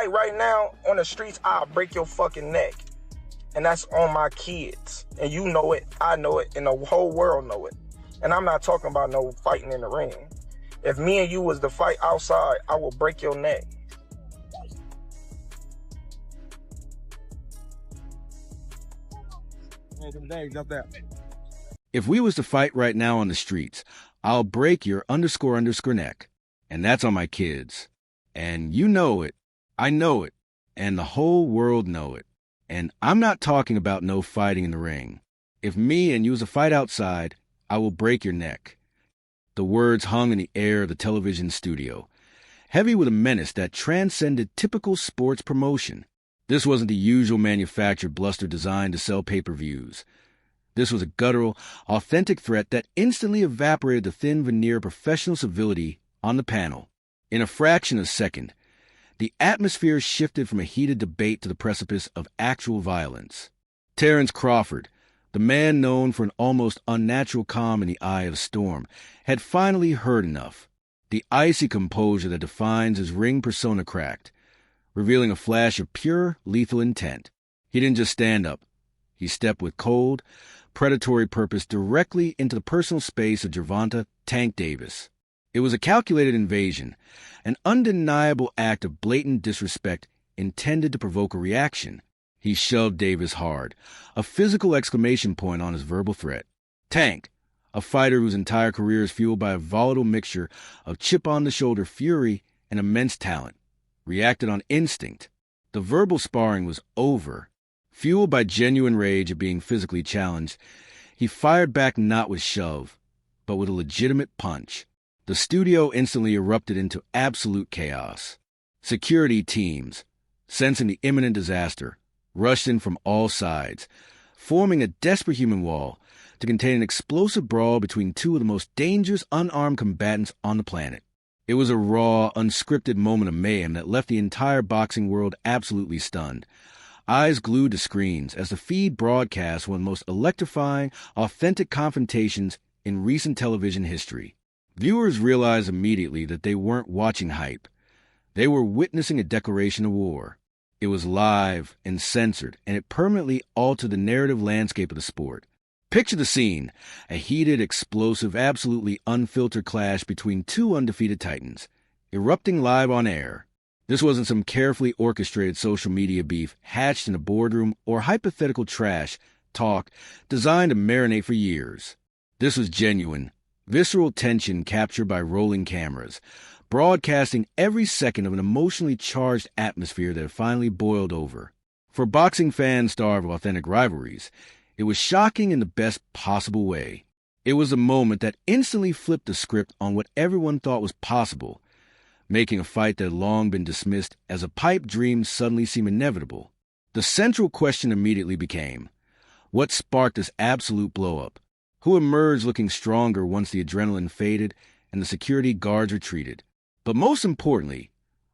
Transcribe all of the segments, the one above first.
fight right now on the streets, I'll break your fucking neck. And that's on my kids. And you know it, I know it, and the whole world know it. And I'm not talking about no fighting in the ring. If me and you was to fight outside, I will break your neck. If we was to fight right now on the streets, I'll break your __ neck. And that's on my kids. And you know it, I know it, and the whole world know it. And I'm not talking about no fighting in the ring. If me and you was to fight outside, I will break your neck. The words hung in the air of the television studio, heavy with a menace that transcended typical sports promotion. This wasn't the usual manufactured bluster designed to sell pay-per-views. This was a guttural, authentic threat that instantly evaporated the thin veneer of professional civility on the panel. In a fraction of a second, the atmosphere shifted from a heated debate to the precipice of actual violence. Terence Crawford, the man known for an almost unnatural calm in the eye of a storm, had finally heard enough. The icy composure that defines his ring persona cracked, revealing a flash of pure, lethal intent. He didn't just stand up. He stepped with cold, predatory purpose directly into the personal space of Gervonta "Tank" Davis. It was a calculated invasion, an undeniable act of blatant disrespect intended to provoke a reaction. He shoved Davis hard, a physical exclamation point on his verbal threat. Tank, a fighter whose entire career is fueled by a volatile mixture of chip-on-the-shoulder fury and immense talent, reacted on instinct. The verbal sparring was over. Fueled by genuine rage at being physically challenged, he fired back not with shove, but with a legitimate punch. The studio instantly erupted into absolute chaos. Security teams, sensing the imminent disaster, rushed in from all sides, forming a desperate human wall to contain an explosive brawl between two of the most dangerous unarmed combatants on the planet. It was a raw, unscripted moment of mayhem that left the entire boxing world absolutely stunned, eyes glued to screens as the feed broadcast one of the most electrifying, authentic confrontations in recent television history. Viewers realized immediately that they weren't watching hype. They were witnessing a declaration of war. It was live and censored, and it permanently altered the narrative landscape of the sport. Picture the scene, a heated, explosive, absolutely unfiltered clash between two undefeated titans, erupting live on air. This wasn't some carefully orchestrated social media beef hatched in a boardroom or hypothetical trash talk designed to marinate for years. This was genuine, visceral tension captured by rolling cameras, broadcasting every second of an emotionally charged atmosphere that had finally boiled over. For boxing fans starved of authentic rivalries, it was shocking in the best possible way. It was a moment that instantly flipped the script on what everyone thought was possible, making a fight that had long been dismissed as a pipe dream suddenly seem inevitable. The central question immediately became, what sparked this absolute blow-up? Who emerged looking stronger once the adrenaline faded and the security guards retreated? But most importantly,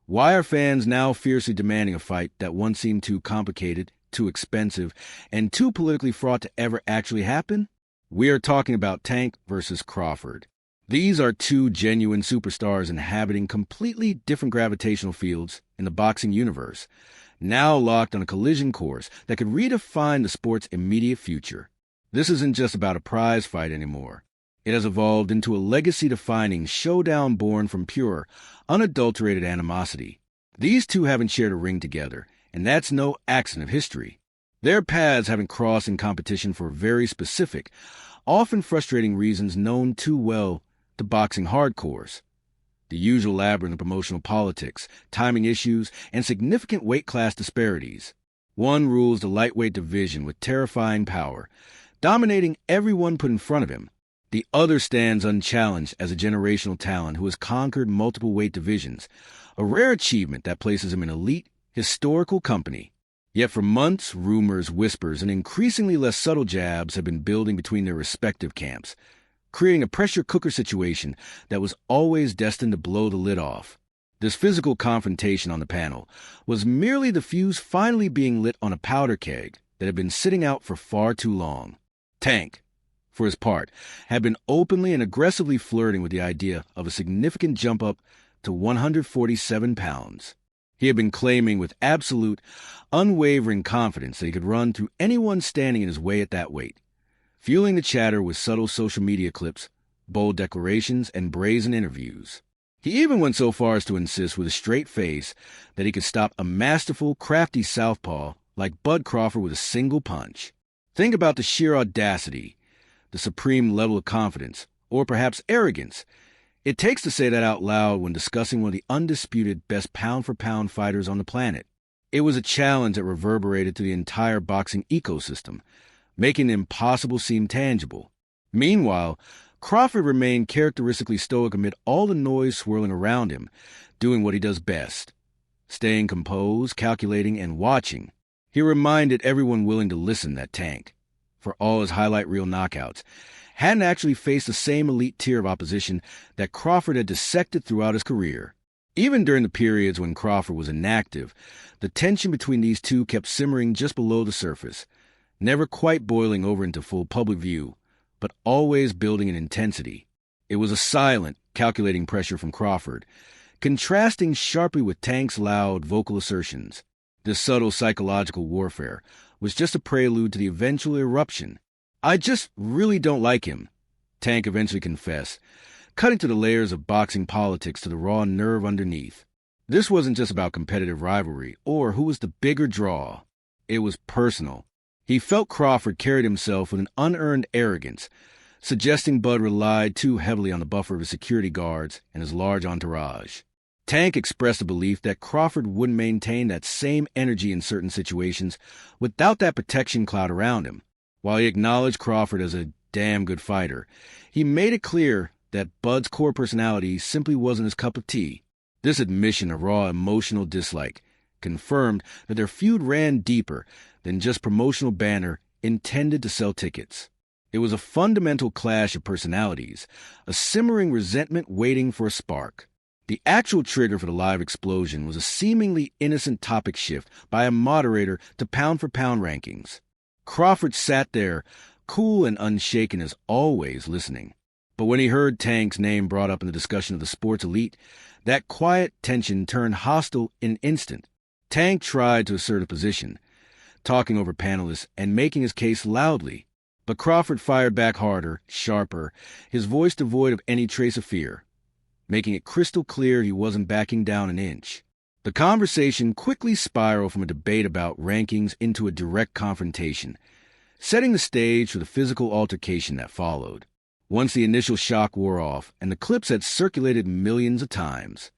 why are fans now fiercely demanding a fight that once seemed too complicated, too expensive, and too politically fraught to ever actually happen? We are talking about Tank versus Crawford. These are two genuine superstars inhabiting completely different gravitational fields in the boxing universe, now locked on a collision course that could redefine the sport's immediate future. This isn't just about a prize fight anymore. It has evolved into a legacy-defining showdown born from pure, unadulterated animosity. These two haven't shared a ring together, and that's no accident of history. Their paths haven't crossed in competition for very specific, often frustrating reasons known too well to boxing hardcores. The usual labyrinth of promotional politics, timing issues, and significant weight class disparities. One rules the lightweight division with terrifying power, dominating everyone put in front of him. The other stands unchallenged as a generational talent who has conquered multiple weight divisions, a rare achievement that places him in elite, historical company. Yet for months, rumors, whispers, and increasingly less subtle jabs have been building between their respective camps, creating a pressure cooker situation that was always destined to blow the lid off. This physical confrontation on the panel was merely the fuse finally being lit on a powder keg that had been sitting out for far too long. Tank, for his part, had been openly and aggressively flirting with the idea of a significant jump up to 147 pounds. He had been claiming with absolute, unwavering confidence that he could run through anyone standing in his way at that weight, fueling the chatter with subtle social media clips, bold declarations, and brazen interviews. He even went so far as to insist with a straight face that he could stop a masterful, crafty southpaw like Bud Crawford with a single punch. Think about the sheer audacity, the supreme level of confidence, or perhaps arrogance, it takes to say that out loud when discussing one of the undisputed best pound-for-pound fighters on the planet. It was a challenge that reverberated to the entire boxing ecosystem, making the impossible seem tangible. Meanwhile, Crawford remained characteristically stoic amid all the noise swirling around him, doing what he does best, staying composed, calculating, and watching. He reminded everyone willing to listen that Tank, for all his highlight reel knockouts, hadn't actually faced the same elite tier of opposition that Crawford had dissected throughout his career. Even during the periods when Crawford was inactive, the tension between these two kept simmering just below the surface, never quite boiling over into full public view, but always building in intensity. It was a silent, calculating pressure from Crawford, contrasting sharply with Tank's loud, vocal assertions. This subtle psychological warfare was just a prelude to the eventual eruption. "I just really don't like him," Tank eventually confessed, cutting to the layers of boxing politics to the raw nerve underneath. This wasn't just about competitive rivalry or who was the bigger draw. It was personal. He felt Crawford carried himself with an unearned arrogance, suggesting Bud relied too heavily on the buffer of his security guards and his large entourage. Tank expressed a belief that Crawford wouldn't maintain that same energy in certain situations without that protection cloud around him. While he acknowledged Crawford as a damn good fighter, he made it clear that Bud's core personality simply wasn't his cup of tea. This admission of raw emotional dislike confirmed that their feud ran deeper than just promotional banner intended to sell tickets. It was a fundamental clash of personalities, a simmering resentment waiting for a spark. The actual trigger for the live explosion was a seemingly innocent topic shift by a moderator to pound-for-pound rankings. Crawford sat there, cool and unshaken as always, listening. But when he heard Tank's name brought up in the discussion of the sports elite, that quiet tension turned hostile in an instant. Tank tried to assert a position, talking over panelists and making his case loudly. But Crawford fired back harder, sharper, his voice devoid of any trace of fear, making it crystal clear he wasn't backing down an inch. The conversation quickly spiraled from a debate about rankings into a direct confrontation, setting the stage for the physical altercation that followed. Once the initial shock wore off and the clips had circulated millions of times,